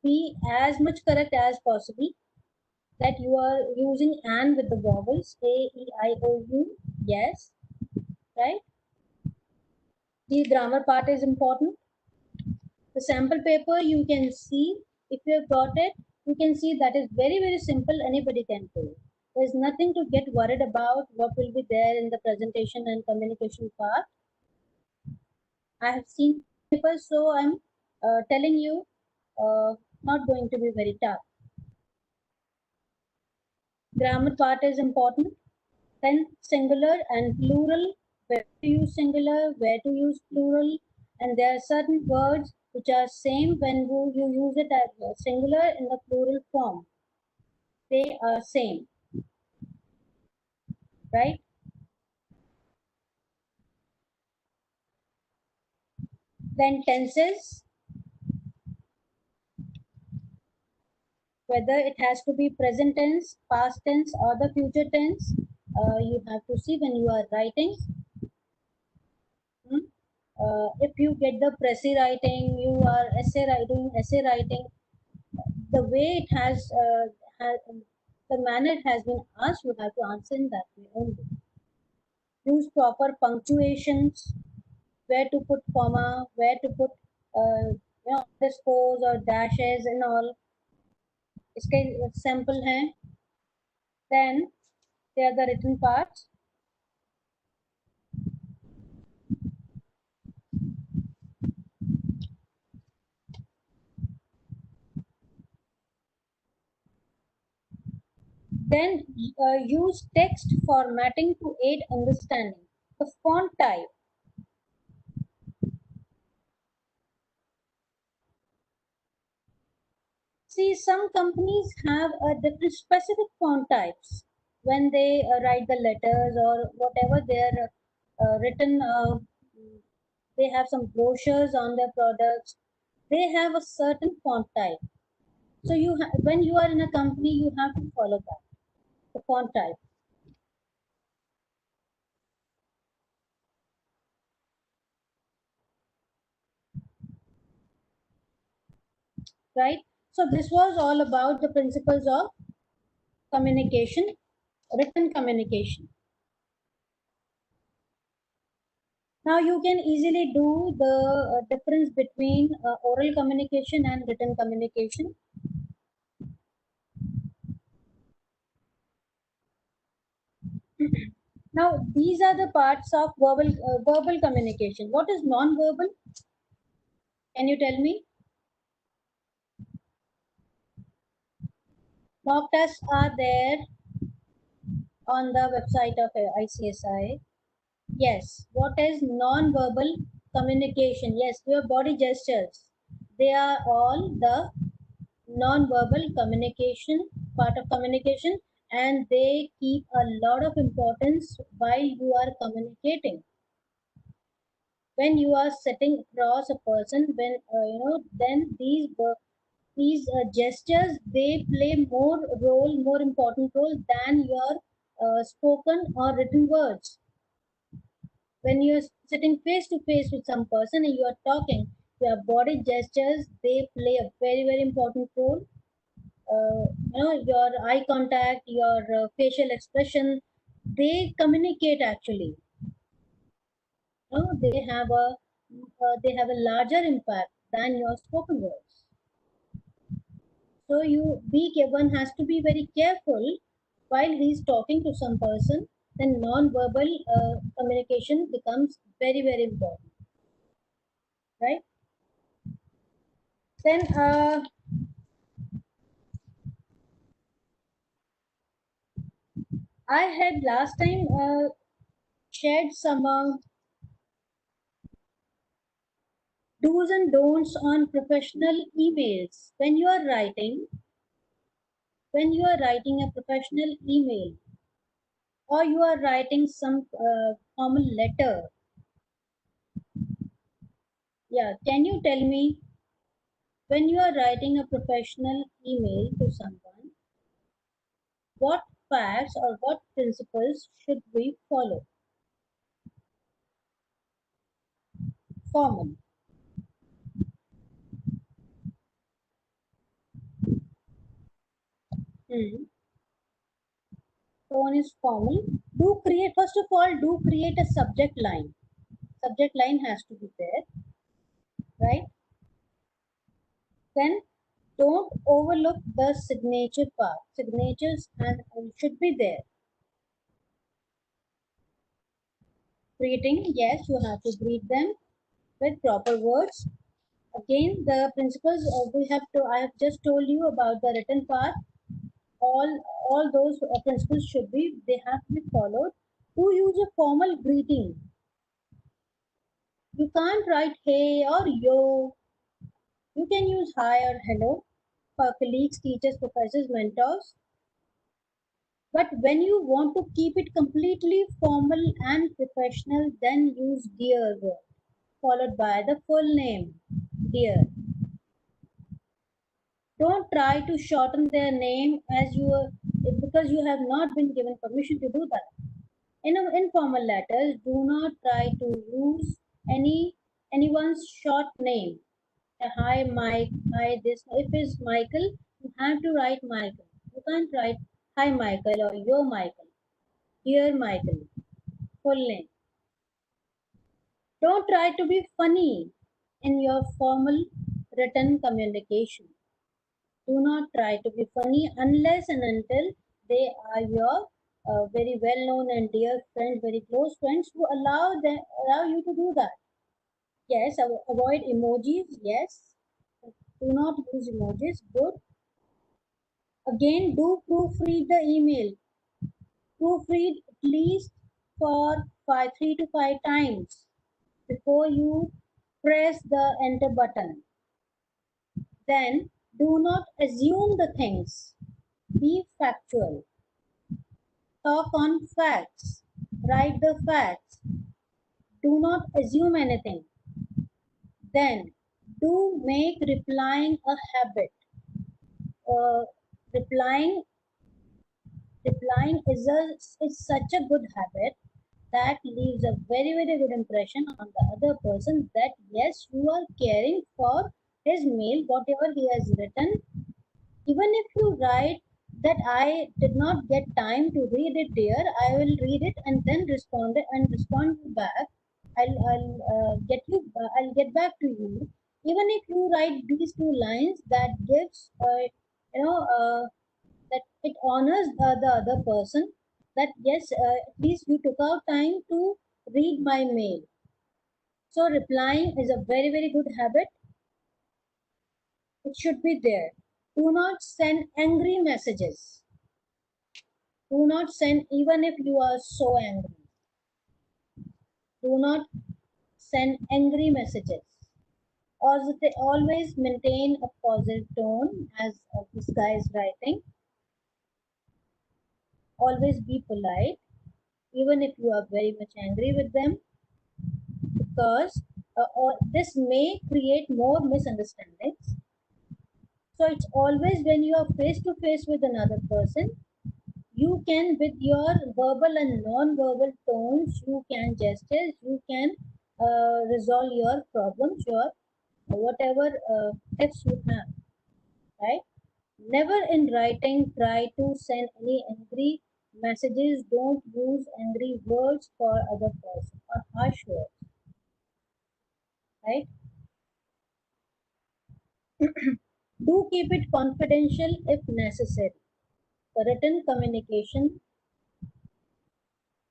be as much correct as possible. that you are using and with the vowels A, E, I, O, U. Yes, right? The grammar part is important. The sample paper you can see, if you have got it, you can see that is very, very simple. Anybody can do it. There's nothing to get worried about what will be there in the presentation and communication part. I have seen papers, so I'm telling you, not going to be very tough. Grammar part is important. Then singular and plural, where to use singular, where to use plural, and there are certain words which are same when you use it as a singular in the plural form. They are same, right? Then tenses, whether it has to be present tense, past tense, or the future tense, you have to see when you are writing. If you get the pressy writing, you are essay writing, the way it has the manner it has been asked, you have to answer in that way only. Use proper punctuations, where to put comma, where to put underscores or dashes and all. इसके sample हैं. Then there are the written parts. Then use text formatting to aid understanding. The font type. See, some companies have a different specific font types when they write the letters or whatever they're written. They have some brochures on their products. They have a certain font type. So when you are in a company, you have to follow that, the font type. Right? So this was all about the principles of communication, written communication. Now you can easily do the difference between oral communication and written communication. Now these are the parts of verbal communication. What is non-verbal? Can you tell me? Mock tests are there on the website of ICSI. Yes. What is non-verbal communication? Yes, your body gestures. They are all the non-verbal communication, part of communication, and they keep a lot of importance while you are communicating. When you are sitting across a person, when then these gestures, they play more important role than your spoken or written words. When you're sitting face to face with some person and you are talking, your body gestures, they play a very, very important role. Your eye contact, your facial expression, they communicate actually. They have a larger impact than your spoken words. So one has to be very careful while he's talking to some person. Then non-verbal communication becomes very, very important, right? Then I had last time shared some do's and don'ts on professional emails. When you are writing a professional email, or you are writing some common letter, yeah, can you tell me, when you are writing a professional email to someone, what facts or what principles should we follow? Formal. Hmm. tone is formal. Do create, first of all, do create a subject line. Subject line has to be there, right? Then don't overlook the signature part. Signatures and should be there. Greeting, yes, you have to greet them with proper words. Again, the principles I have just told you about the written part. All those principles they have to be followed. To use a formal greeting, you can't write hey or yo. You can use hi or hello for colleagues, teachers, professors, mentors. But when you want to keep it completely formal and professional, then use dear word followed by the full name, dear. Don't try to shorten their name because you have not been given permission to do that. In informal letters, do not try to use anyone's short name. Hi Mike, hi this. If it's Michael, you have to write Michael. You can't write hi Michael or yo Michael, dear Michael, full name. Don't try to be funny in your formal written communication. Do not try to be funny unless and until they are your very well known and dear friends, very close friends who allow you to do that. Yes, avoid emojis. Yes, do not use emojis. Good. Again, do proofread the email. Proofread at least for 3 to 5 times before you press the enter button. Then do not assume the things. Be factual. Talk on facts. Write the facts. Do not assume anything. Then do make replying a habit. Uh, replying replying is such a good habit that leaves a very good impression on the other person that yes, you are caring for his mail, whatever he has written. Even if you write that I did not get time to read it, dear, I will read it and then respond you back. I'll get back to you. Even if you write these 2 lines, that gives that it honors the other person. That yes, at least you took out time to read my mail. So replying is a very good habit. It should be there. Do not send angry messages. Do not send even if you are so angry. Do not send angry messages. Always maintain a positive tone as this guy is writing. Always be polite, even if you are very much angry with them, because or this may create more misunderstandings. So it's always when you are face to face with another person, you can, with your verbal and non-verbal tones, you can gestures, you can resolve your problems, your whatever tips you have, right? Never in writing try to send any angry messages. Don't use angry words for other person or harsh words, right? Do keep it confidential if necessary. The written communication,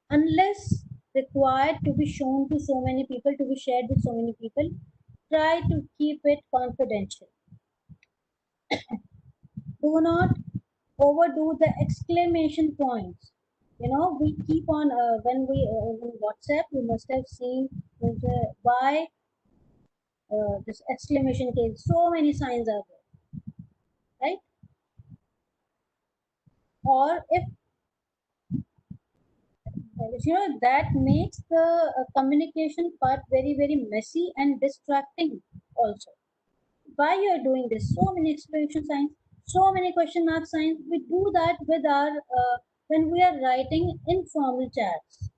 unless required to be shown to so many people, to be shared with so many people, try to keep it confidential. Do not overdo the exclamation points. We keep on when we in WhatsApp, you must have seen why this exclamation case. So many signs are there, right? Or if that makes the communication part very messy and distracting also. Why you are doing this? So many exclamation signs, so many question mark signs. We do that with our when we are writing informal chats.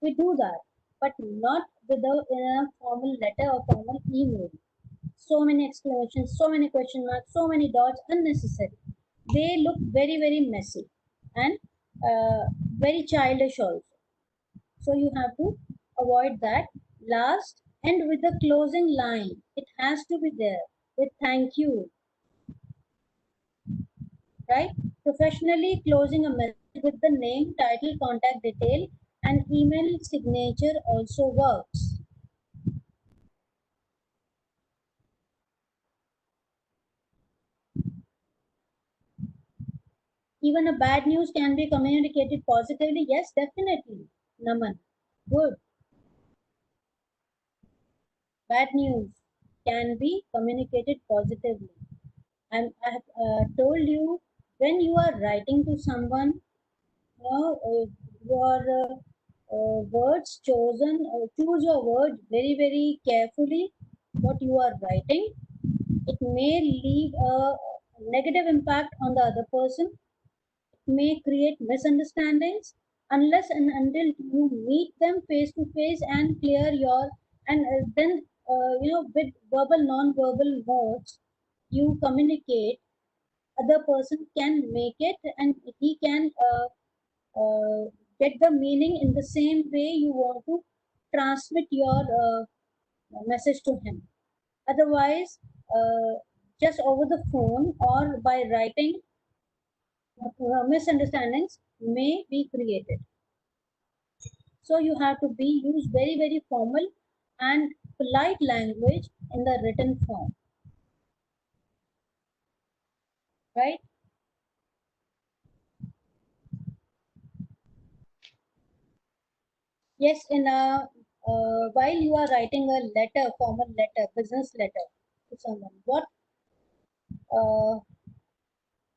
We do that, but not with in a formal letter or formal email. So many exclamations, so many question marks, so many dots, unnecessary. They look very messy, and very childish also. So you have to avoid that. Last, end with the closing line. It has to be there with thank you, right? Professionally closing a message with the name, title, contact detail, and email signature also works. Even a bad news can be communicated positively. Yes, definitely. Naman. Good. Bad news can be communicated positively. And I have told you, when you are writing to someone, your words chosen, choose your words very, very carefully. What you are writing, it may leave a negative impact on the other person, may create misunderstandings unless and until you meet them face to face and clear your, and then with verbal non-verbal modes you communicate, other person can make it and he can get the meaning in the same way you want to transmit your message to him. Otherwise, just over the phone or by writing, misunderstandings may be created. So you have to be use very, very formal and polite language in the written form, right? Yes, in a while you are writing a letter, formal letter, business letter to someone, uh,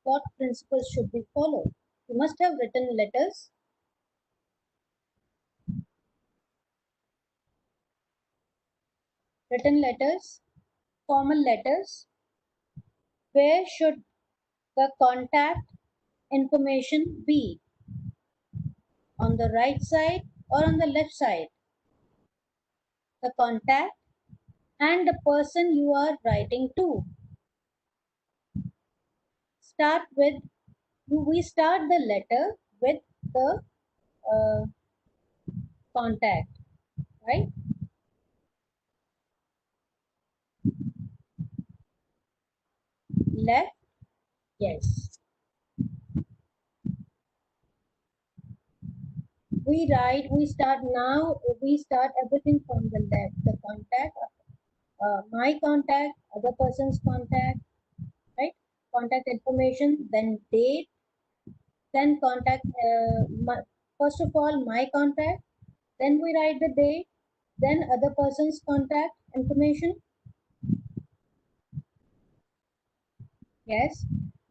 what principles should be followed? You must have written letters, formal letters. Where should the contact information be? On the right side or on the left side? The contact and the person you are writing to. Start with, we start the letter with the uh, contact, right? Left, yes. We start everything from the left. The contact, my contact, other person's contact, right? Contact information, then date, then contact, first of all, my contact, then we write the date, then other person's contact information, yes.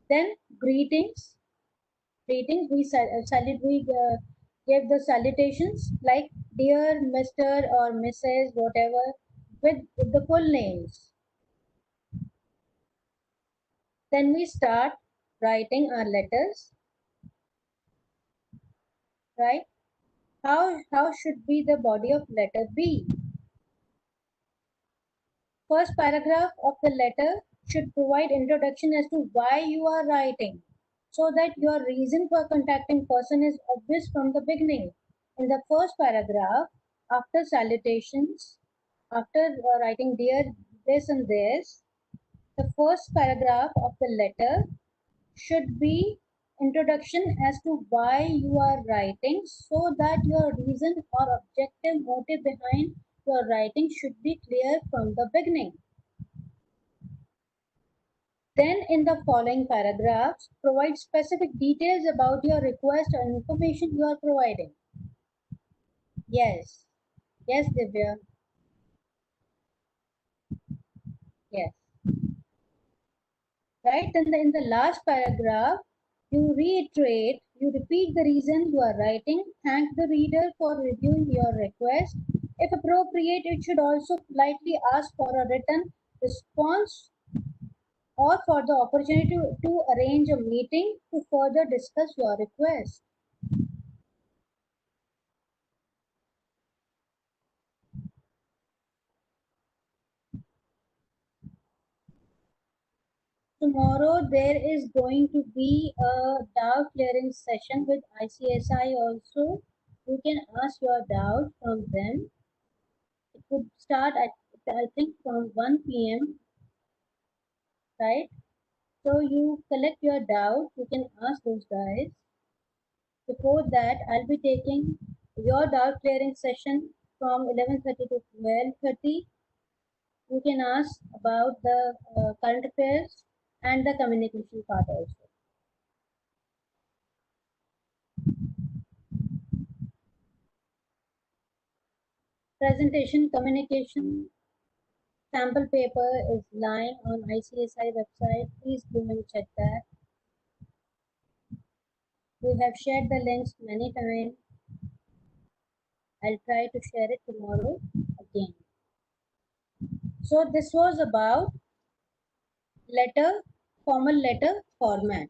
Then greetings, we give the salutations like dear Mr. or Mrs. whatever with the full names. Then we start writing our letters, right? How should be the body of letter be? First paragraph of the letter should provide introduction as to why you are writing, so that your reason for contacting person is obvious from the beginning. In the first paragraph, after salutations, after writing dear this and this, the first paragraph of the letter should be introduction as to why you are writing, so that your reason or objective motive behind your writing should be clear from the beginning. Then in the following paragraphs, provide specific details about your request or information you are providing. Yes. Yes, Divya. Yes. Right. And in the last paragraph, you repeat the reason you are writing, thank the reader for reviewing your request. If appropriate, it should also politely ask for a written response or for the opportunity to arrange a meeting to further discuss your request. tomorrow there is going to be a doubt clearing session with ICSI also. You can ask your doubt from them. It would start at, I think, from 1 p.m., right? So you collect your doubt, you can ask those guys. Before that, I'll be taking your doubt clearing session from 11:30 to 12:30. You can ask about the current affairs and the communication part also. Presentation communication sample paper is lying on ICSI website. Please go and check that. We have shared the links many times. I'll try to share it tomorrow again. So this was about formal letter format.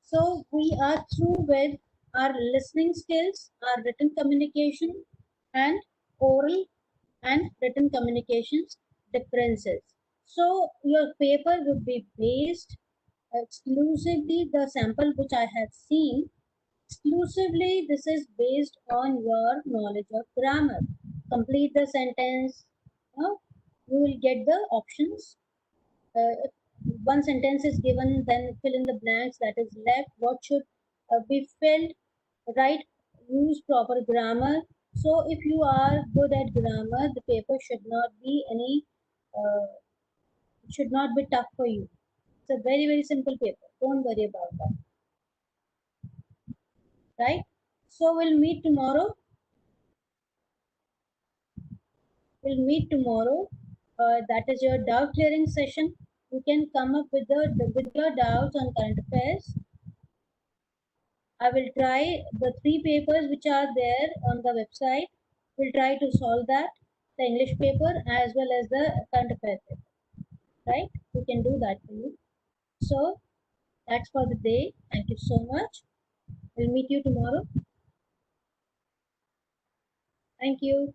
So we are through with our listening skills, our written communication, and oral and written communications differences. So your paper would be based exclusively, the sample which I have seen, exclusively this is based on your knowledge of grammar. Complete the sentence. You will get the options. If one sentence is given, then fill in the blanks that is left. What should be filled? Right? Use proper grammar. So if you are good at grammar, the paper should not be it should not be tough for you. It's a very simple paper. Don't worry about that. Right? So we'll meet tomorrow. That is your doubt clearing session. You can come up with your doubts on current affairs. I will try the 3 papers which are there on the website. We'll try to solve that, the English paper as well as the current affairs paper. Right? We can do that for you. So that's for the day. Thank you so much. We'll meet you tomorrow. Thank you.